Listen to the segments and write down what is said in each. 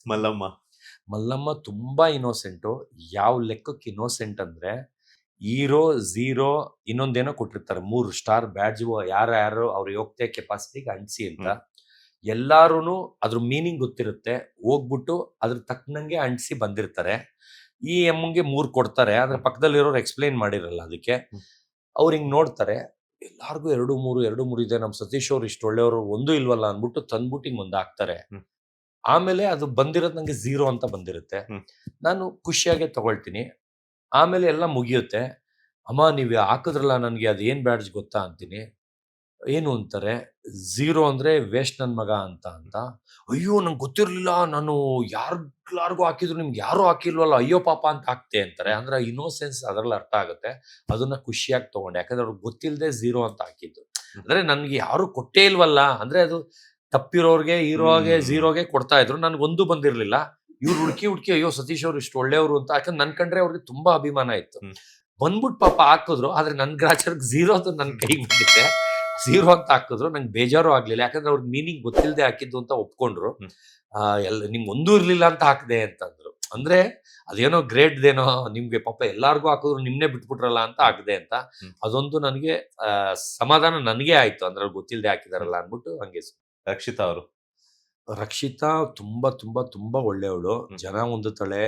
ಮಲ್ಲಮ್ಮ. ಮಲ್ಲಮ್ಮ ತುಂಬಾ ಇನ್ನೋಸೆಂಟು. ಯಾವ ಲೆಕ್ಕಕ್ಕೆ ಇನ್ನೋಸೆಂಟ್ ಅಂದ್ರೆ ಹೀರೋ, ಝೀರೋ, ಇನ್ನೊಂದೇನೋ ಕೊಟ್ಟಿರ್ತಾರೆ 3 ಸ್ಟಾರ್ ಬ್ಯಾಡ್ಜ್ ಯಾರು ಅವ್ರ ಯೋಗ್ಯತೆ ಕೆಪಾಸಿಟಿಗೆ ಅಂಟಿಸಿ ಅಂತ. ಎಲ್ಲಾರು ಅದ್ರ ಮೀನಿಂಗ್ ಗೊತ್ತಿರುತ್ತೆ, ಹೋಗ್ಬಿಟ್ಟು ಅದ್ರ ತಕ್ಕನಂಗೆ ಅಂಟಿಸಿ ಬಂದಿರ್ತಾರೆ. ಈ ಎಮ್ಮಗೆ 3 ಕೊಡ್ತಾರೆ, ಆದ್ರೆ ಪಕ್ಕದಲ್ಲಿರೋರು ಎಕ್ಸ್ಪ್ಲೈನ್ ಮಾಡಿರಲ್ಲ ಅದಕ್ಕೆ. ಅವ್ರು ಹಿಂಗ್ ನೋಡ್ತಾರೆ, ಎಲ್ಲಾರ್ಗು 2-3 ಇದೆ, ನಮ್ ಸತೀಶ್ ಅವ್ರು ಇಷ್ಟು ಒಳ್ಳೆಯವರು, ಒಂದು ಇಲ್ವಲ್ಲ ಅನ್ಬಿಟ್ಟು ತಂದ್ಬಿಟ್ಟು ಹಿಂಗ್ ಒಂದ್ ಹಾಕ್ತಾರೆ. ಆಮೇಲೆ ಅದು ಬಂದಿರೋದು ನಂಗೆ 0 ಅಂತ ಬಂದಿರುತ್ತೆ. ನಾನು ಖುಷಿಯಾಗೆ ತಗೊಳ್ತೀನಿ. ಆಮೇಲೆ ಎಲ್ಲ ಮುಗಿಯುತ್ತೆ. ಅಮ್ಮ ನೀವು ಹಾಕಿದ್ರಲ್ಲ ನನ್ಗೆ ಅದು ಏನ್ ಬ್ಯಾಡ್ಜ್ ಗೊತ್ತಾ ಅಂತೀನಿ. ಏನು ಅಂತಾರೆ, 0 ಅಂದ್ರೆ ವೇಸ್ಟ್ ನನ್ ಮಗ ಅಂತ. ಅಯ್ಯೋ ನಂಗೆ ಗೊತ್ತಿರ್ಲಿಲ್ಲ, ನಾನು ಯಾರ್ಗಾರ್ಗು ಹಾಕಿದ್ರು ನಿಮ್ಗೆ ಯಾರು ಹಾಕಿಲ್ವಲ್ಲ, ಅಯ್ಯೋ ಪಾಪ ಅಂತ ಹಾಕ್ತೆ ಅಂತಾರೆ. ಅಂದ್ರೆ ಇನ್ನೋಸೆನ್ಸ್ ಅದ್ರಲ್ಲಿ ಅರ್ಥ ಆಗುತ್ತೆ. ಅದನ್ನ ಖುಷಿಯಾಗಿ ತಗೊಂಡೆ, ಯಾಕಂದ್ರೆ ಅವ್ರಿಗೆ ಗೊತ್ತಿಲ್ಲದೆ 0 ಅಂತ ಹಾಕಿದ್ದು. ಅಂದ್ರೆ ನನ್ಗೆ ಯಾರು ಕೊಟ್ಟೇ ಇಲ್ವಲ್ಲ, ಅಂದ್ರೆ ಅದು ತಪ್ಪಿರೋರ್ಗೆ ಹೀರೋಗೆ 0ಗೆ ಕೊಡ್ತಾ ಇದ್ರು, ನನ್ಗೊಂದು ಬಂದಿರ್ಲಿಲ್ಲ. ಇವ್ರು ಹುಡುಕಿ ಅಯ್ಯೋ ಸತೀಶ್ ಅವ್ರು ಇಷ್ಟು ಒಳ್ಳೆಯವರು ಅಂತ, ಯಾಕಂದ್ರೆ ನನ್ ಕಂಡ್ರೆ ಅವ್ರಿಗೆ ತುಂಬಾ ಅಭಿಮಾನ ಇತ್ತು. ಬಂದ್ಬಿಟ್ಟು ಪಾಪ ಹಾಕಿದ್ರು, ಆದ್ರೆ ನನ್ ಗ್ರಾಚಾರಕ್ಕೆ 0 ಅದು ನನ್ ಕೈಗೆ ಬಂದಿದೆ. 0 ಅಂತ ಹಾಕಿದ್ರು, ನಂಗೆ ಬೇಜಾರು ಆಗ್ಲಿಲ್ಲ, ಯಾಕಂದ್ರೆ ಅವ್ರಿಗೆ ಮೀನಿಂಗ್ ಗೊತ್ತಿಲ್ಲದೆ ಹಾಕಿದ್ದು ಅಂತ ಒಪ್ಕೊಂಡ್ರು. ಎಲ್ಲ ನಿಮ್ಗೆ ಒಂದೂ ಇರ್ಲಿಲ್ಲ ಅಂತ ಹಾಕಿದೆ ಅಂತಂದ್ರು. ಅಂದ್ರೆ ಅದೇನೋ ಗ್ರೇಟ್ದೇನೋ, ನಿಮ್ಗೆ ಪಾಪ ಎಲ್ಲಾರ್ಗು ಹಾಕಿದ್ರು ನಿಮ್ನೆ ಬಿಟ್ಬಿಟ್ರಲ್ಲ ಅಂತ ಹಾಕಿದೆ ಅಂತ. ಅದೊಂದು ನನಗೆ ಸಮಾಧಾನ ನನಗೆ ಆಯ್ತು, ಅಂದ್ರೆ ಗೊತ್ತಿಲ್ಲದೆ ಹಾಕಿದಾರಲ್ಲ ಅನ್ಬಿಟ್ಟು. ಹಂಗೆ ರಕ್ಷಿತಾ ಅವರು. ರಕ್ಷಿತಾ ತುಂಬಾ ತುಂಬಾ ತುಂಬಾ ಒಳ್ಳೆಯವಳು, ಜನ ಹೊಂದುತ್ತಾಳೆ,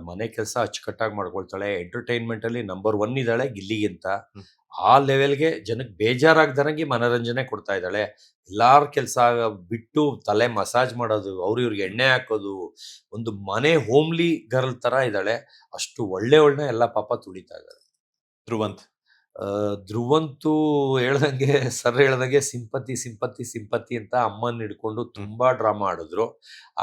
ಮನೆ ಕೆಲಸ ಅಚ್ಚುಕಟ್ಟಾಗಿ ಮಾಡ್ಕೊಳ್ತಾಳೆ, ಎಂಟರ್ಟೈನ್ಮೆಂಟ್ ಅಲ್ಲಿ ನಂಬರ್ 1 ಇದ್ದಾಳೆ ಗಿಲ್ಲಿಗಿಂತ. ಆ ಲೆವೆಲ್ಗೆ ಜನಕ್ಕೆ ಬೇಜಾರಾಗ್ದಂಗೆ ಮನೋರಂಜನೆ ಕೊಡ್ತಾ ಇದ್ದಾಳೆ. ಎಲ್ಲಾರ ಕೆಲಸ ಬಿಟ್ಟು ತಲೆ ಮಸಾಜ್ ಮಾಡೋದು, ಇವ್ರಿಗೆ ಎಣ್ಣೆ ಹಾಕೋದು, ಒಂದು ಮನೆ ಹೋಮ್ಲಿ ಗರ್ಲ್ ತರ ಇದ್ದಾಳೆ. ಅಷ್ಟು ಒಳ್ಳೆಯವಳನ್ನ ಎಲ್ಲ ಪಾಪ ತುಳಿತಾ ಇದ್ದಾರೆ. ಧ್ರುವಂತ್. ಧ್ರುವಂತು ಸರ್ ಹೇಳ್ದಂಗೆ ಸಿಂಪತಿ ಅಂತ ಅಮ್ಮನ್ ಹಿಡ್ಕೊಂಡು ತುಂಬಾ ಡ್ರಾಮಾ ಆಡಿದ್ರು.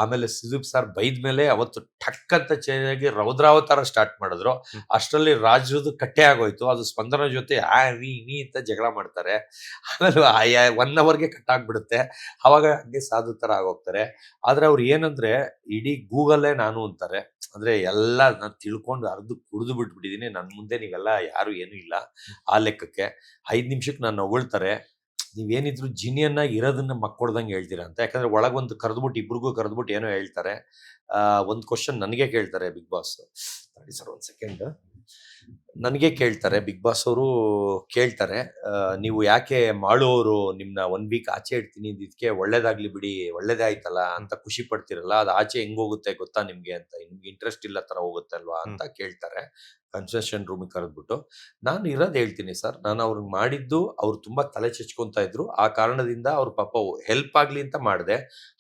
ಆಮೇಲೆ ಸುದೀಪ್ ಸರ್ ಬೈದ್ಮೇಲೆ ಅವತ್ತು ಠಕ್ ಅಂತ ಚೇಂಜ್ ಆಗಿ ರೌದ್ರಾವತಾರ ಸ್ಟಾರ್ಟ್ ಮಾಡಿದ್ರು. ಅಷ್ಟರಲ್ಲಿ ರಾಜ್ರದ್ದು ಕಟ್ಟೆ ಆಗೋಯ್ತು. ಅದು ಸ್ಪಂದನ ಜೊತೆ ವಿ ಅಂತ ಜಗಳ ಮಾಡ್ತಾರೆ. ಆಮೇಲೆ 1 ಅವರ್ಗೆ ಕಟ್ ಆಗ್ಬಿಡುತ್ತೆ. ಅವಾಗ ಹಂಗೆ ಸಾಧು ತರ ಆಗೋಗ್ತಾರೆ. ಆದ್ರೆ ಅವ್ರು ಏನಂದ್ರೆ ಇಡೀ ಗೂಗಲ್ಲೇ ನಾನು ಅಂತಾರೆ. ಅಂದ್ರೆ ಎಲ್ಲ ನಾನು ತಿಳ್ಕೊಂಡು ಕುಡಿದು ಬಿಟ್ಬಿಟ್ಟಿದೀನಿ, ನನ್ ಮುಂದೆ ನೀವೆಲ್ಲ ಯಾರು ಏನು ಇಲ್ಲ ಆ ಲೆಕ್ಕಕ್ಕೆ. 5 ನಿಮಿಷಕ್ಕೆ ನಾನು ಹೊಗಳ್ತಾರೆ, ನೀವೇನಿದ್ರು ಜಿನಿಯನ್ ಆಗಿ ಇರೋದನ್ನ ಮಕ್ಕೊಡ್ದಂಗೆ ಹೇಳ್ತೀರಾ ಅಂತ. ಯಾಕಂದ್ರೆ ಒಳಗೊಂದು ಕರೆದ್ಬಿಟ್ಟು ಇಬ್ರಿಗೂ ಕರೆದ್ಬಿಟ್ಟು ಏನೋ ಹೇಳ್ತಾರೆ. ಒಂದು ಕ್ವಶನ್ ನನಗೆ ಕೇಳ್ತಾರೆ ಬಿಗ್ ಬಾಸ್. ಸರ್ ಒಂದ್ ಸೆಕೆಂಡ್. ನನಗೆ ಕೇಳ್ತಾರೆ ಬಿಗ್ ಬಾಸ್ ಅವರು, ಕೇಳ್ತಾರೆ, ನೀವು ಯಾಕೆ ಮಾಳುವವರು ನಿಮ್ನ 1 ವೀಕ್ ಆಚೆ ಇಡ್ತೀನಿ ಇದಕ್ಕೆ, ಒಳ್ಳೇದಾಗ್ಲಿ ಬಿಡಿ, ಒಳ್ಳೇದೇ ಆಯ್ತಲ್ಲ ಅಂತ ಖುಷಿ ಪಡ್ತಿರಲ್ಲ, ಅದು ಆಚೆ ಹೆಂಗ್ ಹೋಗುತ್ತೆ ಗೊತ್ತಾ ನಿಮ್ಗೆ ಅಂತ, ನಿಮ್ಗೆ ಇಂಟ್ರೆಸ್ಟ್ ಇಲ್ಲ ತರ ಹೋಗುತ್ತೆ ಅಲ್ವಾ ಅಂತ ಕೇಳ್ತಾರೆ ಕನ್ಸೆಷನ್ ರೂಮಿಗೆ ಕರೆದ್ಬಿಟ್ಟು. ನಾನು ಇರೋದು ಹೇಳ್ತೀನಿ ಸರ್, ನಾನು ಅವ್ರಿಗೆ ಮಾಡಿದ್ದು, ಅವ್ರು ತುಂಬಾ ತಲೆ ಚಚ್ಕೊಂತ ಇದ್ರು, ಆ ಕಾರಣದಿಂದ ಅವ್ರ ಪಾಪ ಹೆಲ್ಪ್ ಆಗ್ಲಿ ಅಂತ ಮಾಡಿದೆ.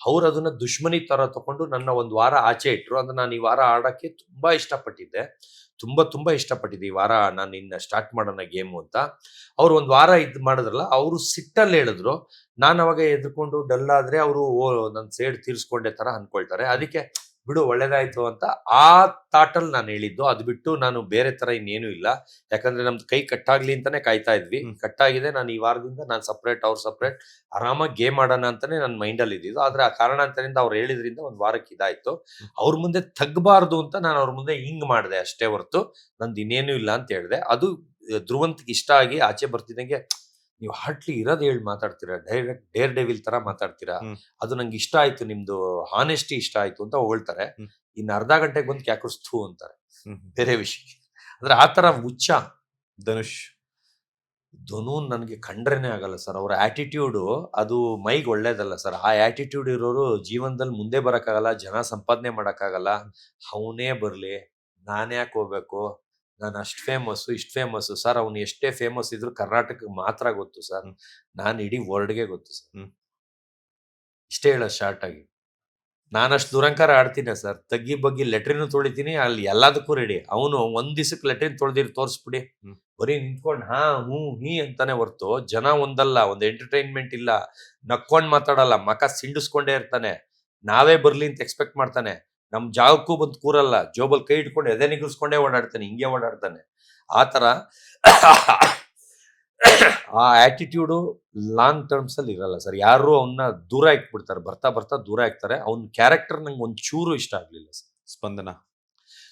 ಅವ್ರು ಅದನ್ನ ದುಶ್ಮನಿ ತರ ತಗೊಂಡು ನನ್ನ 1 ವಾರ ಆಚೆ ಇಟ್ರು. ಅಂದ್ರೆ ನಾನು ಈ ವಾರ ಆಡಕ್ಕೆ ತುಂಬಾ ಇಷ್ಟಪಟ್ಟಿದ್ದೆ, ತುಂಬಾ ಇಷ್ಟಪಟ್ಟಿದ್ದೆ. ಈ ವಾರ ನಾನು ಇನ್ನ ಸ್ಟಾರ್ಟ್ ಮಾಡೋಣ ಗೇಮು ಅಂತ. ಅವ್ರು 1 ವಾರ ಇದ್ ಮಾಡಿದ್ರಲ್ಲ, ಅವರು ಸಿಟ್ಟಲ್ಲಿ ಹೇಳಿದ್ರು. ನಾನು ಅವಾಗ ಎದ್ಕೊಂಡು ಡಲ್ ಆದ್ರೆ ಅವರು ನನ್ ಸೇಡ್ ತೀರ್ಸ್ಕೊಂಡೆ ತರ ಅನ್ಕೊಳ್ತಾರೆ. ಅದಕ್ಕೆ ಬಿಡು ಒಳ್ಳೇದಾಯ್ತು ಅಂತ ಆ ಥಾಟಲ್ಲಿ ನಾನು ಹೇಳಿದ್ದು. ಅದು ಬಿಟ್ಟು ನಾನು ಬೇರೆ ತರ ಇನ್ನೇನು ಇಲ್ಲ. ಯಾಕಂದ್ರೆ ನಮ್ದು ಕೈ ಕಟ್ಟಾಗ್ಲಿ ಅಂತಾನೆ ಕಾಯ್ತಾ ಇದ್ವಿ. ಕಟ್ಟಾಗಿದೆ. ನಾನು ಈ ವಾರದಿಂದ ನಾನು ಸಪ್ರೇಟ್, ಅವ್ರು ಸಪ್ರೇಟ್, ಆರಾಮಾಗಿ ಗೇಮ್ ಆಡೋಣ ಅಂತಾನೆ ನನ್ನ ಮೈಂಡಲ್ಲಿ ಇದ್ದಿದ್ದು. ಆದ್ರೆ ಆ ಕಾರಣಾಂತರದಿಂದ ಅವ್ರು ಹೇಳಿದ್ರಿಂದ 1 ವಾರಕ್ಕೆ ಇದಾಯ್ತು. ಅವ್ರ ಮುಂದೆ ತಗ್ಬಾರ್ದು ಅಂತ ನಾನು ಅವ್ರ ಮುಂದೆ ಹಿಂಗ್ ಮಾಡಿದೆ ಅಷ್ಟೇ ಹೊರತು ನಂದು ಇನ್ನೇನು ಇಲ್ಲ ಅಂತ ಹೇಳಿದೆ. ಅದು ಧ್ರುವಂತ್ಗೆ ಇಷ್ಟ ಆಗಿ ಆಚೆ ಬರ್ತಿದ್ದಂಗೆ, ನೀವು ಹಾರ್ಟ್ಲಿ ಇರೋದು ಹೇಳಿ ಮಾತಾಡ್ತೀರಾ, ಡೈರೆಕ್ಟ್ ಡೇರ್ ಡೆವಿಲ್ ತರ ಮಾತಾಡ್ತೀರಾ, ಅದು ನಂಗೆ ಇಷ್ಟ ಆಯ್ತು, ನಿಮ್ದು ಹಾನೆಸ್ಟಿ ಇಷ್ಟ ಆಯ್ತು ಅಂತ ಹೊಗಳ್ತಾರೆ. ಇನ್ನು ಅರ್ಧ ಗಂಟೆಗೆ ಬಂದು ಕ್ಯಾಕರಿಸ್ತು ಅಂತಾರೆ ಬೇರೆ ವಿಷಯ. ಅಂದ್ರೆ ಆ ತರ ಹುಚ್ಚ. ಧನು ನನಗೆ ಕಂಡ್ರೇನೆ ಆಗಲ್ಲ ಸರ್. ಅವ್ರ ಆಟಿಟ್ಯೂಡು ಅದು ಮೈಗೆ ಒಳ್ಳೇದಲ್ಲ ಸರ್. ಆ ಆಟಿಟ್ಯೂಡ್ ಇರೋರು ಜೀವನದಲ್ಲಿ ಮುಂದೆ ಬರಕ್ಕಾಗಲ್ಲ, ಜನ ಸಂಪಾದನೆ ಮಾಡಕ್ಕಾಗಲ್ಲ. ಅವನೇ ಬರ್ಲಿ, ನಾನ್ ಯಾಕೆ ಹೋಗ್ಬೇಕು, ನಾನು ಅಷ್ಟು ಫೇಮಸ್ಸು ಇಷ್ಟು ಫೇಮಸ್ಸು ಸರ್. ಅವ್ನು ಎಷ್ಟೇ ಫೇಮಸ್ ಇದ್ರು ಕರ್ನಾಟಕಕ್ಕೆ ಮಾತ್ರ ಗೊತ್ತು ಸರ್, ನಾನು ಇಡೀ ವರ್ಲ್ಡ್ಗೆ ಗೊತ್ತು ಸರ್. ಇಷ್ಟೇ ಹೇಳ ಶಾರ್ಟ್ ಆಗಿ. ನಾನಷ್ಟು ದುರಂಕಾರ ಆಡ್ತೀನಿ ಸರ್. ತಗ್ಗಿ ಬಗ್ಗಿ ಲೆಟ್ರಿನ್ ತೊಳಿತೀನಿ, ಅಲ್ಲಿ ಎಲ್ಲದಕ್ಕೂ ರೆಡಿ. ಅವನು 1 ದಿವಸಕ್ಕೆ ಲೆಟ್ರಿನ್ ತೊಳೆದಿರಿ ತೋರಿಸ್ಬಿಡಿ, ಬರೀ ನಿಂತ್ಕೊಂಡು ಹಾ ಹೂ ಹೀ ಅಂತಾನೆ ಹೊರ್ತು ಜನ ಒಂದಲ್ಲ, ಒಂದು ಎಂಟರ್ಟೈನ್ಮೆಂಟ್ ಇಲ್ಲ, ನಕ್ಕೊಂಡ್ ಮಾತಾಡಲ್ಲ, ಮಕ ಸಿಂಡಿಸ್ಕೊಂಡೇ ಇರ್ತಾನೆ. ನಾವೇ ಬರ್ಲಿ ಅಂತ ಎಕ್ಸ್ಪೆಕ್ಟ್ ಮಾಡ್ತಾನೆ. ನಮ್ ಜಾಗಕ್ಕೂ ಬಂದು ಕೂರಲ್ಲ, ಜೋಬಲ್ ಕೈ ಇಟ್ಕೊಂಡು ಎದೆ ನಿಗರ್ಸ್ಕೊಂಡೇ ಓಡಾಡ್ತಾನೆ, ಹಿಂಗೆ ಓಡಾಡ್ತಾನೆ. ಆತರ ಆ ಆಟಿಟ್ಯೂಡು ಲಾಂಗ್ ಟರ್ಮ್ಸ್ ಅಲ್ಲಿ ಇರಲ್ಲ ಸರ್. ಯಾರು ಅವನ್ನ ದೂರ ಇಟ್ಬಿಡ್ತಾರೆ, ಬರ್ತಾ ಬರ್ತಾ ದೂರ ಆಗ್ತಾರೆ. ಅವ್ನ ಕ್ಯಾರೆಕ್ಟರ್ ನಂಗೆ ಒಂಚೂರು ಇಷ್ಟ ಆಗ್ಲಿಲ್ಲ ಸರ್.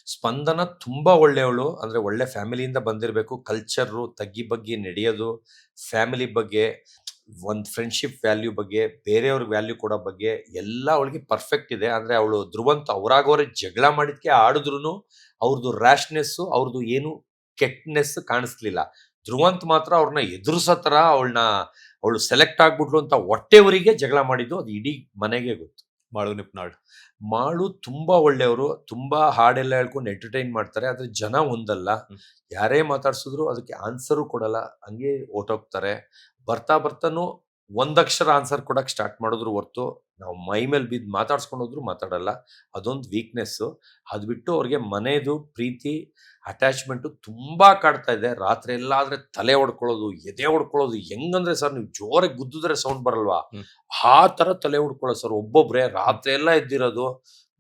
ಸ್ಪಂದನ ತುಂಬಾ ಒಳ್ಳೆಯವಳು. ಅಂದ್ರೆ ಒಳ್ಳೆ ಫ್ಯಾಮಿಲಿಯಿಂದ ಬಂದಿರಬೇಕು. ಕಲ್ಚರ್, ತಗ್ಗಿ ಬಗ್ಗಿ ನಡೆಯೋದು, ಫ್ಯಾಮಿಲಿ ಬಗ್ಗೆ ಒಂದು ಫ್ರೆಂಡ್ಶಿಪ್ ವ್ಯಾಲ್ಯೂ ಬಗ್ಗೆ, ಬೇರೆಯವ್ರಿಗೆ ವ್ಯಾಲ್ಯೂ ಕೊಡೋ ಬಗ್ಗೆ ಎಲ್ಲ ಅವಳಿಗೆ ಪರ್ಫೆಕ್ಟ್ ಇದೆ. ಅಂದ್ರೆ ಅವಳು ಧ್ರುವಂತ್ ಅವ್ರಾಗವ್ರೆ ಜಗಳ ಮಾಡಿದ್ಕೆ ಆಡಿದ್ರು ಅವ್ರದ್ದು ರ್ಯಾಶ್ನೆಸ್, ಅವ್ರದ್ದು ಏನು ಕೆಟ್ಟನೆಸ್ ಕಾಣಿಸ್ಲಿಲ್ಲ. ಧ್ರುವಂತ್ ಮಾತ್ರ ಅವ್ರನ್ನ ಎದುರಿಸೋ ತರ ಅವಳು ಸೆಲೆಕ್ಟ್ ಆಗ್ಬಿಟ್ಲು ಅಂತ ಹೊಟ್ಟೆವರಿಗೆ ಜಗಳ ಮಾಡಿದ್ದು ಅದು ಇಡೀ ಮನೆಗೆ ಗೊತ್ತು. ಮಾಳು ನಿಪ್ನಾಳ್. ಮಾಳು ತುಂಬಾ ಒಳ್ಳೆಯವರು, ತುಂಬಾ ಹಾಡೆಲ್ಲ ಹೇಳ್ಕೊಂಡು ಎಂಟರ್ಟೈನ್ ಮಾಡ್ತಾರೆ. ಆದ್ರೆ ಜನ ಒಂದಲ್ಲ, ಯಾರೇ ಮಾತಾಡ್ಸಿದ್ರು ಅದಕ್ಕೆ ಆನ್ಸರು ಕೊಡಲ್ಲ, ಹಂಗೆ ಹೊರ್ಟೋಗ್ತಾರೆ. ಬರ್ತಾ ಬರ್ತಾನು ಒಂದಕ್ಷರ ಆನ್ಸರ್ ಕೊಡಕ್ ಸ್ಟಾರ್ಟ್ ಮಾಡಿದ್ರು ಹೊರ್ತು ನಾವು ಮೈ ಮೇಲೆ ಬಿದ್ದು ಮಾತಾಡ್ಸ್ಕೊಂಡು ಹೋದ್ರು ಮಾತಾಡಲ್ಲ. ಅದೊಂದು ವೀಕ್ನೆಸ್ಸು. ಅದು ಬಿಟ್ಟು ಅವ್ರಿಗೆ ಮನೆದು ಪ್ರೀತಿ, ಅಟ್ಯಾಚ್ಮೆಂಟು ತುಂಬಾ ಕಾಡ್ತಾ ಇದೆ. ರಾತ್ರಿ ಎಲ್ಲ ಆದ್ರೆ ತಲೆ ಹೊಡ್ಕೊಳ್ಳೋದು, ಎದೆ ಹೊಡ್ಕೊಳ್ಳೋದು. ಹೆಂಗಂದ್ರೆ ಸರ್, ನೀವು ಜೋರಾಗಿ ಗುದ್ದಿದ್ರೆ ಸೌಂಡ್ ಬರಲ್ವಾ, ಆ ತರ ತಲೆ ಹೊಡ್ಕೊಳ್ಳೋದು ಸರ್. ಒಬ್ಬೊಬ್ರೆ ರಾತ್ರಿ ಎಲ್ಲ ಎದ್ದಿರೋದು,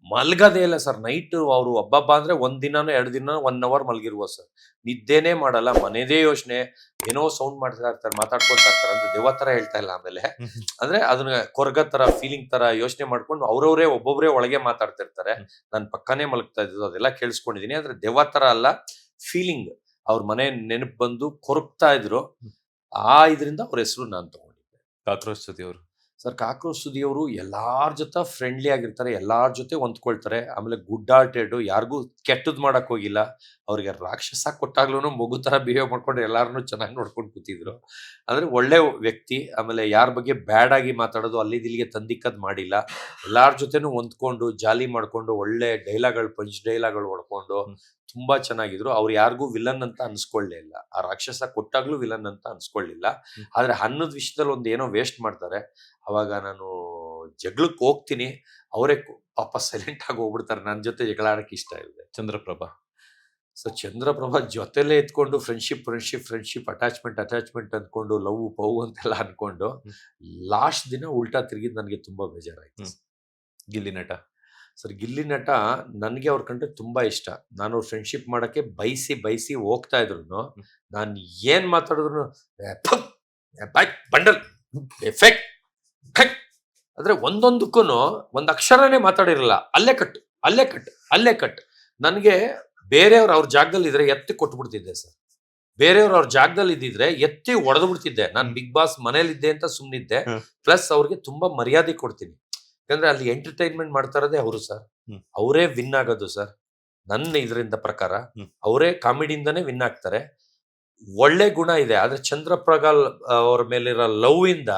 ಮಲ್ಗದೇ ಇಲ್ಲ ಸರ್. ನೈಟ್ ಅವರು ಹಬ್ಬ ಅಂದ್ರೆ ಒಂದ್ ದಿನಾನೋ 2 ದಿನ 1 ಅವರ್ ಮಲ್ಗಿರುವ ಸರ್. ನಿದ್ದೆನೇ ಮಾಡಲ್ಲ, ಮನೆದೇ ಯೋಚನೆ, ಏನೋ ಸೌಂಡ್ ಮಾಡ್ತಾ ಇರ್ತಾರೆ, ಮಾತಾಡ್ಕೊಳ್ತಾ ಇರ್ತಾರೆ. ಅಂದ್ರೆ ದೆವ್ವ ತರ ಹೇಳ್ತಾ ಇಲ್ಲ. ಆಮೇಲೆ ಅಂದ್ರೆ ಅದನ್ನ ಕೊರ್ಗ ತರ ಫೀಲಿಂಗ್ ತರ ಯೋಚನೆ ಮಾಡ್ಕೊಂಡು ಅವ್ರವ್ರೇ ಒಬ್ಬೊಬ್ರೇ ಒಳಗೆ ಮಾತಾಡ್ತಿರ್ತಾರೆ. ನಾನ್ ಪಕ್ಕನೇ ಮಲಗ್ತಾ ಇದ್ದು ಅದೆಲ್ಲ ಕೇಳಿಸ್ಕೊಂಡಿದೀನಿ. ಆದ್ರೆ ದೆವ್ವ ತರ ಅಲ್ಲ, ಫೀಲಿಂಗ್. ಅವ್ರ ಮನೆ ನೆನಪು ಬಂದು ಕೊರಗ್ತಾ ಇದ್ರು. ಇದರಿಂದ ಅವ್ರ ಹೆಸರು ನಾನು ತಗೊಂಡಿದ್ದೆ. ಕಾಕ್ರೋಚ್ ಸುದಿ ಅವರು. ಸರ್, ಕಾಕ್ರೋಚ್ ಸುದಿ ಅವರು ಎಲ್ಲಾರ ಜೊತೆ ಫ್ರೆಂಡ್ಲಿ ಆಗಿರ್ತಾರೆ, ಎಲ್ಲಾರ ಜೊತೆ ಹೊಂದ್ಕೊಳ್ತಾರೆ. ಆಮೇಲೆ ಗುಡ್ ಹಾರ್ಟೆಡ್, ಯಾರಿಗೂ ಕೆಟ್ಟದ್ ಮಾಡಕ್ ಹೋಗಿಲ್ಲ. ಅವ್ರಿಗೆ ರಾಕ್ಷಸ ಕೊಟ್ಟಾಗ್ಲೂ ಮಗು ತರ ಬಿಹೇವ್ ಮಾಡ್ಕೊಂಡು ಎಲ್ಲಾರನ್ನೂ ಚೆನ್ನಾಗಿ ನೋಡ್ಕೊಂಡು ಕೂತಿದ್ರು. ಅಂದ್ರೆ ಒಳ್ಳೆ ವ್ಯಕ್ತಿ. ಆಮೇಲೆ ಯಾರ ಬಗ್ಗೆ ಬ್ಯಾಡ್ ಆಗಿ ಮಾತಾಡೋದು, ಅಲ್ಲಿದಿಲ್ಲಿಗೆ ತಂದಿಕ್ಕದ್ ಮಾಡಿಲ್ಲ. ಎಲ್ಲಾರ ಜೊತೆನೂ ಹೊಂದ್ಕೊಂಡು ಜಾಲಿ ಮಾಡ್ಕೊಂಡು ಒಳ್ಳೆ ಡೈಲಾಗ್ಗಳು, ಪಂಚ್ ಡೈಲಾಗ್ಗಳು ಹೊಡ್ಕೊಂಡು ತುಂಬಾ ಚೆನ್ನಾಗಿದ್ರು. ಅವ್ರು ಯಾರಿಗೂ ವಿಲನ್ ಅಂತ ಅನ್ಸ್ಕೊಳ್ಳೇ ಇಲ್ಲ. ಆ ರಾಕ್ಷಸ ಕೊಟ್ಟಾಗ್ಲೂ ವಿಲನ್ ಅಂತ ಅನ್ಸ್ಕೊಳ್ಳಿಲ್ಲ. ಆದ್ರೆ ಅನ್ನದ ವಿಷಯದಲ್ಲಿ ಒಂದು ಏನೋ ವೇಸ್ಟ್ ಮಾಡ್ತಾರೆ. ಅವಾಗ ನಾನು ಜಗಳಕ್ಕೆ ಹೋಗ್ತೀನಿ, ಅವರೇ ಪಾಪ ಸೈಲೆಂಟ್ ಆಗಿ ಹೋಗ್ಬಿಡ್ತಾರೆ. ನನ್ನ ಜೊತೆ ಜಗಳ ಆಡಕ್ಕೆ ಇಷ್ಟ ಇದೆ. ಚಂದ್ರಪ್ರಭಾ. ಸೊ ಚಂದ್ರಪ್ರಭಾ ಜೊತೆಲೇ ಎತ್ಕೊಂಡು ಫ್ರೆಂಡ್ಶಿಪ್ ಅಟ್ಯಾಚ್ಮೆಂಟ್ ಅನ್ಕೊಂಡು ಲವ್ ಪವ್ ಅಂತೆಲ್ಲ ಅನ್ಕೊಂಡು ಲಾಸ್ಟ್ ದಿನ ಉಲ್ಟಾ ತಿರುಗಿದ್ ನನಗೆ ತುಂಬಾ ಬೇಜಾರಾಯ್ತು. ಗಿಲ್ಲಿ ನಟ. ಸರ್, ಗಿಲ್ಲಿ ನಟ ನನಗೆ ಅವ್ರ ಕಂಡ್ರೆ ತುಂಬಾ ಇಷ್ಟ. ನಾನು ಅವ್ರ ಫ್ರೆಂಡ್ಶಿಪ್ ಮಾಡಕ್ಕೆ ಬಯಸಿ ಹೋಗ್ತಾ ಇದ್ರು ನಾನು ಏನ್ ಮಾತಾಡಿದ್ರು ಬಂಡಲ್ ಎಫೆಕ್ಟ್ ಅಂದ್ರೆ ಒಂದೊಂದಕ್ಕೂ ಒಂದ್ ಅಕ್ಷರನೇ ಮಾತಾಡಿರಲ್ಲ. ಅಲ್ಲೇ ಕಟ್. ನನಗೆ ಬೇರೆಯವ್ರು ಅವ್ರ ಜಾಗದಲ್ಲಿ ಇದ್ರೆ ಎತ್ತಿ ಕೊಟ್ಬಿಡ್ತಿದ್ದೆ ಸರ್. ಬೇರೆಯವ್ರು ಅವ್ರ ಜಾಗದಲ್ಲಿ ಇದ್ದಿದ್ರೆ ಎತ್ತಿ ಒಡೆದು ಬಿಡ್ತಿದ್ದೆ. ನಾನು ಬಿಗ್ ಬಾಸ್ ಮನೇಲಿದ್ದೆ ಅಂತ ಸುಮ್ನಿದ್ದೆ. ಪ್ಲಸ್ ಅವ್ರಿಗೆ ತುಂಬಾ ಮರ್ಯಾದೆ ಕೊಡ್ತೀನಿ. ಯಾಕಂದ್ರೆ ಅಲ್ಲಿ ಎಂಟರ್ಟೈನ್ಮೆಂಟ್ ಮಾಡ್ತಾ ಇರೋದೇ ಅವರು ಸರ್. ಅವರೇ ವಿನ್ ಆಗೋದು ಸರ್. ನನ್ನ ಇದರಿಂದ ಪ್ರಕಾರ ಅವರೇ ಕಾಮಿಡಿಯಿಂದಾನೇ ವಿನ್ ಆಗ್ತಾರೆ. ಒಳ್ಳೆ ಗುಣ ಇದೆ. ಆದ್ರೆ ಚಂದ್ರಪ್ರಗಾಲ್ ಅವ್ರ ಮೇಲಿರೋ ಲವ್ ಇಂದ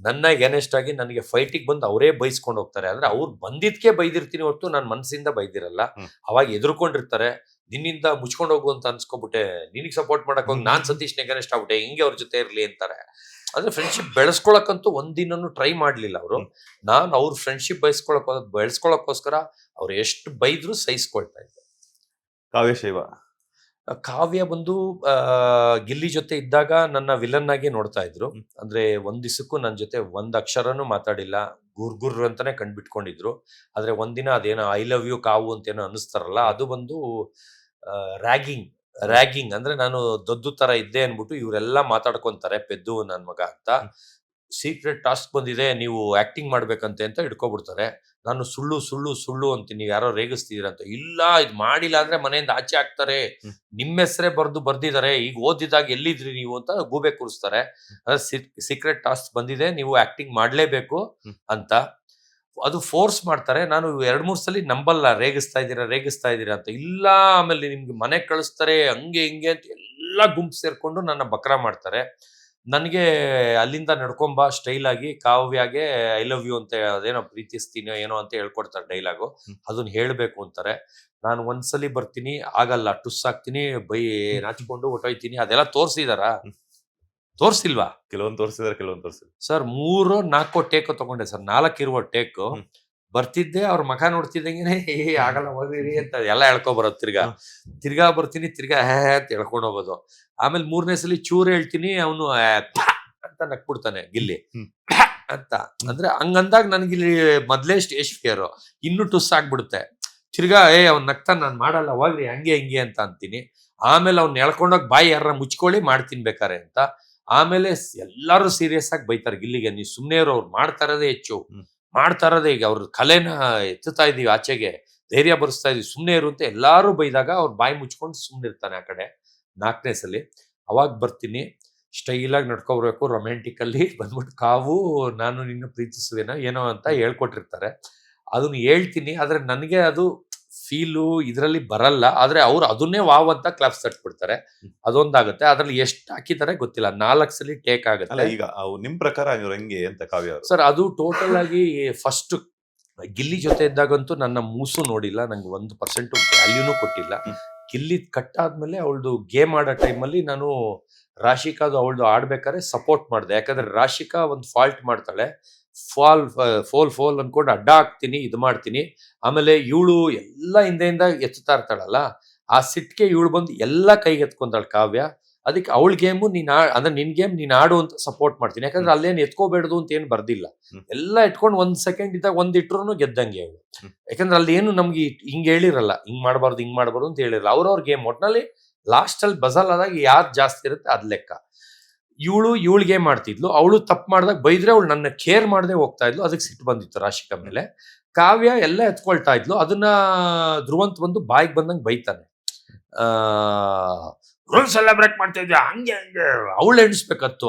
ನನ್ನ ಎನೆಸ್ಟ್ ಆಗಿ ನನಗೆ ಫೈಟಿಗೆ ಬಂದು ಅವರೇ ಬೈಸ್ಕೊಂಡು ಹೋಗ್ತಾರೆ. ಅಂದ್ರೆ ಅವ್ರು ಬಂದಿದ್ಕೆ ಬೈದಿರ್ತೀನಿ ಹೊರತು ನಾನು ಮನಸ್ಸಿಂದ ಬೈದಿರಲ್ಲ. ಅವಾಗ ಎದುರ್ಕೊಂಡಿರ್ತಾರೆ. ನಿನ್ನಿಂದ ಮುಚ್ಕೊಂಡು ಹೋಗು ಅಂತ ಅನ್ಸ್ಕೊಬಿಟ್ಟೆ, ನಿನಗೆ ಸಪೋರ್ಟ್ ಮಾಡಕ್ ಹೋಗಿ ನಾನ್ ಸತೀಶ್ನ ಎನೆಸ್ಟ್ ಆಗ್ಬಿಟ್ಟೆ, ಹಿಂಗೆ ಅವ್ರ ಜೊತೆ ಇರ್ಲಿ ಅಂತಾರೆ. ಅಂದ್ರೆ ಫ್ರೆಂಡ್ಶಿಪ್ ಬೆಳೆಸ್ಕೊಳಕ್ಕಂತೂ ಒಂದಿನೂ ಟ್ರೈ ಮಾಡ್ಲಿಲ್ಲ ಅವರು. ನಾನು ಅವ್ರ ಫ್ರೆಂಡ್ಶಿಪ್ ಬೆಳೆಸ್ಕೊಳಕ್ಕೋಸ್ಕರ ಅವ್ರು ಎಷ್ಟು ಬೈದ್ರು ಸಹಿಸ್ಕೊಳ್ತಾ ಇದ್ದೆ. ಕಾವ್ಯಶೈವ. ಕಾವ್ಯ ಬಂದು ಗಿಲ್ಲಿ ಜೊತೆ ಇದ್ದಾಗ ನನ್ನ ವಿಲನ್ ಆಗಿ ನೋಡ್ತಾ ಇದ್ರು. ಅಂದ್ರೆ ಒಂದ್ ದಿವಸಕ್ಕೂ ನನ್ನ ಜೊತೆ ಒಂದ್ ಅಕ್ಷರನೂ ಮಾತಾಡಿಲ್ಲ. ಗುರ್ ಅಂತಾನೆ ಕಂಡ್ಬಿಟ್ಕೊಂಡಿದ್ರು. ಆದ್ರೆ ಒಂದಿನ ಅದೇನೋ ಐ ಲವ್ ಯು ಕಾವು ಅಂತೇನೋ ಅನಿಸ್ತಾರಲ್ಲ, ಅದು ಬಂದು ರ್ಯಾಗಿಂಗ್ ಅಂದ್ರೆ ನಾನು ದೊಡ್ಡ ತರ ಇದ್ದೆ ಅನ್ಬಿಟ್ಟು ಇವರೆಲ್ಲ ಮಾತಾಡ್ಕೊಂತಾರೆ, ಪೆದ್ದು ನನ್ ಮಗ ಅಂತ. ಸೀಕ್ರೆಟ್ ಟಾಸ್ಕ್ ಬಂದಿದೆ, ನೀವು ಆಕ್ಟಿಂಗ್ ಮಾಡ್ಬೇಕಂತೆ ಅಂತ ಹಿಡ್ಕೊಬಿಡ್ತಾರೆ. ನಾನು ಸುಳ್ಳು ಅಂತೀನಿ, ನೀವು ಯಾರೋ ರೇಗಿಸ್ತಿದೀರ ಅಂತ. ಇಲ್ಲ, ಇದು ಮಾಡಿಲ್ಲ ಅಂದ್ರೆ ಮನೆಯಿಂದ ಆಚೆ ಹಾಕ್ತಾರೆ, ನಿಮ್ಮ ಹೆಸರೇ ಬರ್ದಿದ್ದಾರೆ, ಈಗ ಓದಿದಾಗ ಎಲ್ಲಿದ್ರಿ ನೀವು ಅಂತ ಗೂಬೆ ಕೂರಿಸ್ತಾರೆ. ಸೀಕ್ರೆಟ್ ಟಾಸ್ಕ್ ಬಂದಿದೆ, ನೀವು ಆಕ್ಟಿಂಗ್ ಮಾಡ್ಲೇಬೇಕು ಅಂತ ಅದು ಫೋರ್ಸ್ ಮಾಡ್ತಾರೆ. ನಾನು 2-3 ಸಲ ನಂಬಲ್ಲ, ರೇಗಿಸ್ತಾ ಇದ್ದೀರಾ ಅಂತ. ಇಲ್ಲ, ಆಮೇಲೆ ನಿಮ್ಗೆ ಮನೆ ಕಳಿಸ್ತಾರೆ, ಹಂಗೆ ಹಿಂಗೆ ಅಂತ ಎಲ್ಲ ಗುಂಪು ಸೇರ್ಕೊಂಡು ನನ್ನ ಬಕ್ರ ಮಾಡ್ತಾರೆ. ನನಗೆ ಅಲ್ಲಿಂದ ನಡ್ಕೊಂಬ ಸ್ಟೈಲ್ ಆಗಿ ಕಾವ್ಯಾಗೆ ಐ ಲವ್ ಯು ಅಂತ ಅದೇನೋ ಪ್ರೀತಿಸ್ತೀನಿ ಏನೋ ಅಂತ ಹೇಳ್ಕೊಡ್ತಾರೆ ಡೈಲಾಗು. ಅದನ್ನ ಹೇಳ್ಬೇಕು ಅಂತಾರೆ. ನಾನು ಒಂದ್ಸಲಿ ಬರ್ತೀನಿ, ಆಗಲ್ಲ, ಟುಸ್ ಹಾಕ್ತೀನಿ, ನಾಚಿಕೊಂಡು ಹೊಟ್ಟೋಯ್ತೀನಿ. ಅದೆಲ್ಲ ತೋರ್ಸಿಲ್ವಾ? ಕೆಲವೊಂದು ತೋರಿಸಿಲ್ಲ ಸರ್. 3-4 ಟೇಕ್ ತಗೊಂಡೆ ಸರ್. 4 ಇರುವ ಟೇಕ್ ಬರ್ತಿದ್ದೆ, ಅವ್ರ ಮಖ ನೋಡ್ತಿದ್ದಂಗೆ ಆಗಲ್ಲ ಹೋಗಿರಿ ಅಂತ ಎಲ್ಲ ಹೇಳ್ಕೊಬರೋದು. ತಿರ್ಗಾ ಬರ್ತೀನಿ, ತಿರ್ಗಾ ಅಂತ ಹೇಳ್ಕೊಂಡು ಹೋಗೋದು. ಆಮೇಲೆ 3ನೇ ಸಲ ಚೂರು ಹೇಳ್ತೀನಿ, ಅವನು ಅಂತ ನಕ್ಬಿಡ್ತಾನೆ ಗಿಲ್ಲಿ ಅಂತ. ಅಂದ್ರೆ ಹಂಗಂದಾಗ ನನ್ಗಿಲ್ಲಿ ಮೊದ್ಲೇ ಸ್ಟೇಜ್ ಫಿಯರ್, ಇನ್ನು ಟುಸ್ ಆಗ್ಬಿಡುತ್ತೆ. ತಿರ್ಗಾ ಅವ್ನ್ ನಗ್ತಾನೆ, ನಾನ್ ಮಾಡಲ್ಲ ಹೋಗ್ರಿ ಹಂಗೆ ಹಿಂಗೆ ಅಂತ ಅಂತೀನಿ. ಆಮೇಲೆ ಅವ್ನ ಎಳ್ಕೊಂಡೋಗಿ ಬಾಯಿ ಯಾರ ಮುಚ್ಕೊಳ್ಳಿ ಮಾಡ್ತೀನಿ ಬೇಕಾರೆ ಅಂತ. ಆಮೇಲೆ ಎಲ್ಲಾರು ಸೀರಿಯಸ್ ಆಗಿ ಬೈತಾರೆ ಗಿಲ್ಲಿಗೆ, ನೀವು ಸುಮ್ನೆ ಅವ್ರು ಮಾಡ್ತಾ ಇರೋದೇ ಈಗ ಅವ್ರ ಕಲೆನ ಎತ್ತುತ್ತಾ ಇದೀವಿ ಆಚೆಗೆ, ಧೈರ್ಯ ಬರೆಸ್ತಾ ಇದೀವಿ, ಸುಮ್ನೆ ಇರು ಅಂತ ಎಲ್ಲಾರು ಬೈದಾಗ ಅವ್ರ ಬಾಯಿ ಮುಚ್ಕೊಂಡು ಸುಮ್ನೆ ಇರ್ತಾನೆ ಆ ಕಡೆ. 4ನೇ ಸಲಿ ಅವಾಗ ಬರ್ತೀನಿ, ಸ್ಟೈಲಾಗಿ ನಡ್ಕೊಬರ್ಬೇಕು, ರೊಮ್ಯಾಂಟಿಕಲ್ಲಿ ಬಂದ್ಬಿಟ್ಟು ಕಾವು ನಾನು ನಿನ್ನ ಪ್ರೀತಿಸುವೆನೋ ಏನೋ ಅಂತ ಹೇಳ್ಕೊಟ್ಟಿರ್ತಾರೆ. ಅದನ್ನ ಹೇಳ್ತೀನಿ, ಆದ್ರೆ ನನಗೆ ಅದು ಫೀಲು ಇದರಲ್ಲಿ ಬರಲ್ಲ. ಆದ್ರೆ ಅವ್ರು ಅದನ್ನೇ ವಾವ್ ಅಂತ ಕ್ಲಾಪ್ಸ್ ತಟ್ಬಿಡ್ತಾರೆ. ಅದೊಂದಾಗುತ್ತೆ. ಅದ್ರಲ್ಲಿ ಎಷ್ಟು ಹಾಕಿದ್ದಾರೆ ಗೊತ್ತಿಲ್ಲ, 4 ಸಲ ಟೇಕ್ ಅಲ್ಲ ಆಗುತ್ತೆ. ಈಗ ನಿಮ್ ಪ್ರಕಾರ ಇವ್ರು ಹೆಂಗೆ ಅಂತ ಕಾವ್ಯ ಅವರು? ಸರ್ ಅದು ಟೋಟಲ್ ಆಗಿ ಫಸ್ಟ್ ಗಿಲ್ಲಿ ಜೊತೆ ಇದ್ದಾಗಂತೂ ನನ್ನ ಮೂಸು ನೋಡಿಲ್ಲ, ನಂಗೆ 1% ವ್ಯಾಲ್ಯೂನು ಕೊಟ್ಟಿಲ್ಲ. ಗಿಲ್ಲಿ ಕಟ್ ಆದ್ಮೇಲೆ ಅವಳದು ಗೇಮ್ ಆಡೋ ಟೈಮಲ್ಲಿ ನಾನು ರಾಶಿಕಾದು ಅವಳದು ಆಡ್ಬೇಕಾದ್ರೆ ಸಪೋರ್ಟ್ ಮಾಡಿದೆ. ಯಾಕಂದ್ರೆ ರಾಶಿಕಾ ಒಂದು ಫಾಲ್ಟ್ ಮಾಡ್ತಾಳೆ, ಫೋಲ್ ಅನ್ಕೊಂಡು ಅಡ್ಡ ಹಾಕ್ತೀನಿ, ಇದು ಮಾಡ್ತೀನಿ. ಆಮೇಲೆ ಇವಳು ಎಲ್ಲ ಹಿಂದೆಯಿಂದ ಎತ್ತುತ್ತಾ ಇರ್ತಾಳಲ್ಲ, ಆ ಸಿಟ್ಗೆ ಇವಳು ಬಂದು ಎಲ್ಲ ಕೈಗೆ ಎತ್ಕೊಂತಾಳೆ ಕಾವ್ಯ. ಅದಕ್ಕೆ ಅವಳ ಗೇಮು ಅಂದ್ರೆ ನಿನ್ ಗೇಮ್ ನೀನ್ ಆಡು ಅಂತ ಸಪೋರ್ಟ್ ಮಾಡ್ತೀನಿ. ಯಾಕಂದ್ರೆ ಅಲ್ಲೇನು ಎತ್ಕೋಬೇಡ್ದು ಅಂತ ಏನು ಬರ್ದಿಲ್ಲ, ಎಲ್ಲ ಇಟ್ಕೊಂಡು 1 ಸೆಕೆಂಡ್ ಇದ್ದಾಗ ಒಂದ್ ಇಟ್ರು ಗೆದ್ದಂಗೆ ಅವಳು. ಯಾಕಂದ್ರೆ ಅಲ್ಲಿ ಏನು ನಮ್ಗೆ ಹಿಂಗ್ ಹೇಳಿರಲ್ಲ, ಹಿಂಗ್ ಮಾಡಬಾರ್ದು ಅಂತ ಹೇಳಿರಲ್ಲ. ಅವ್ರವ್ರ ಗೇಮ್ ಒಟ್ನಲ್ಲಿ ಲಾಸ್ಟ್ ಅಲ್ಲಿ ಬಜಲ್ ಆದಾಗ ಯಾರು ಜಾಸ್ತಿ ಇರುತ್ತೆ ಅದ್ ಲೆಕ್ಕ. ಇವಳಿಗೆ ಮಾಡ್ತಿದ್ಲು, ಅವಳು ತಪ್ಪು ಮಾಡಿದಾಗ ಬೈದ್ರೆ ಅವಳು ನನ್ನ ಕೇರ್ ಮಾಡದೆ ಹೋಗ್ತಾ ಇದ್ಲು. ಅದಕ್ಕೆ ಸಿಟ್ಟು ಬಂದಿತ್ತು ರಾಶಿಕಾ ಮೇಲೆ. ಕಾವ್ಯ ಎಲ್ಲ ಎತ್ಕೊಳ್ತಾ ಇದ್ಲು, ಅದನ್ನ ಧ್ರುವಂತ್ ಬಂದು ಬಾಯಿಗೆ ಬಂದಂಗೆ ಬೈತಾನೆ. ರೂಲ್ಸ್ ಎಲ್ಲ ಬ್ರೇಕ್ ಮಾಡ್ತಾ ಇದ್ಯಾ, ಹಂಗೆ ಅವಳು ಎಣಿಸ್ಬೇಕತ್ತು.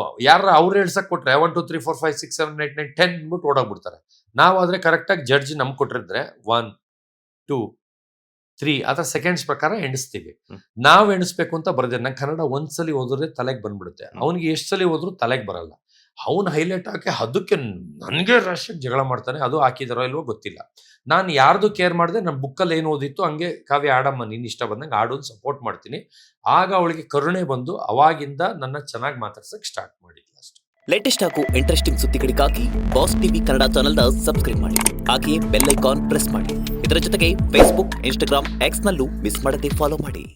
ಅವ್ರು ಎಣ್ಸಕ್ ಕೊಟ್ರೆ 1 2 3 4 5 6 7 8 9 10 ಅಂದ್ಬಿಟ್ಟು ಓಡೋಗ್ಬಿಡ್ತಾರೆ. ನಾವಾದ್ರೆ ಕರೆಕ್ಟಾಗಿ ಜಡ್ಜ್ ನಮ್ಗೆ ಕೊಟ್ಟಿರಿದ್ರೆ 1 2 3 ಅದರ ಸೆಕೆಂಡ್ಸ್ ಪ್ರಕಾರ ಎಣಿಸ್ತೀವಿ. ನಾವ್ ಎಣಿಸ್ಬೇಕು ಅಂತ ಬರ್ದಿದೆ. ನಂಗೆ ಕನ್ನಡ ಒಂದ್ಸಲಿ ಓದಿದ್ರೆ ತಲೆಗೆ ಬಂದ್ಬಿಡುತ್ತೆ, ಅವನಿಗೆ ಎಷ್ಟು ಸಲ ಹೋದ್ರು ತಲೆಗೆ ಬರಲ್ಲ. ಅವ್ನು ಹೈಲೈಟ್ ಹಾಕಿ ಅದಕ್ಕೆ ನನಗೆ ರಾಶಿಯಾಗಿ ಜಗಳ ಮಾಡ್ತಾನೆ. ಅದು ಹಾಕಿದಾರೋ ಇಲ್ವೋ ಗೊತ್ತಿಲ್ಲ. ನಾನು ಯಾರ್ದು ಕೇರ್ ಮಾಡಿದೆ, ನನ್ನ ಬುಕ್ಕಲ್ಲಿ ಏನು ಓದಿತ್ತು ಹಂಗೆ ಕಾವ್ಯ ಆಡಮ್ಮ, ನೀನ್ ಇಷ್ಟ ಬಂದಂಗೆ ಆಡೋದು ಸಪೋರ್ಟ್ ಮಾಡ್ತೀನಿ. ಆಗ ಅವಳಿಗೆ ಕರುಣೆ ಬಂದು ಅವಾಗಿಂದ ನನ್ನ ಚೆನ್ನಾಗಿ ಮಾತಾಡ್ಸಕ್ ಸ್ಟಾರ್ಟ್ ಮಾಡಿದ್ಲು ಅಷ್ಟೇ. ಲೇಟೆಸ್ಟ್ ಹಾಗೂ ಇಂಟ್ರೆಸ್ಟಿಂಗ್ ಸುದ್ದಿಗಳಿಗಾಗಿ ಬಾಸ್ ಟಿವಿ ಕನ್ನಡ ಚಾನೆಲ್ನ ಸಬ್ಸ್ಕ್ರೈಬ್ ಮಾಡಿ, ಹಾಗೆಯೇ ಬೆಲ್ ಐಕಾನ್ ಪ್ರೆಸ್ ಮಾಡಿ. ಇದರ ಜೊತೆಗೆ ಫೇಸ್ಬುಕ್, ಇನ್ಸ್ಟಾಗ್ರಾಮ್, ಎಕ್ಸ್ ನಲ್ಲೂ ಮಿಸ್ ಮಾಡದೆ ಫಾಲೋ ಮಾಡಿ.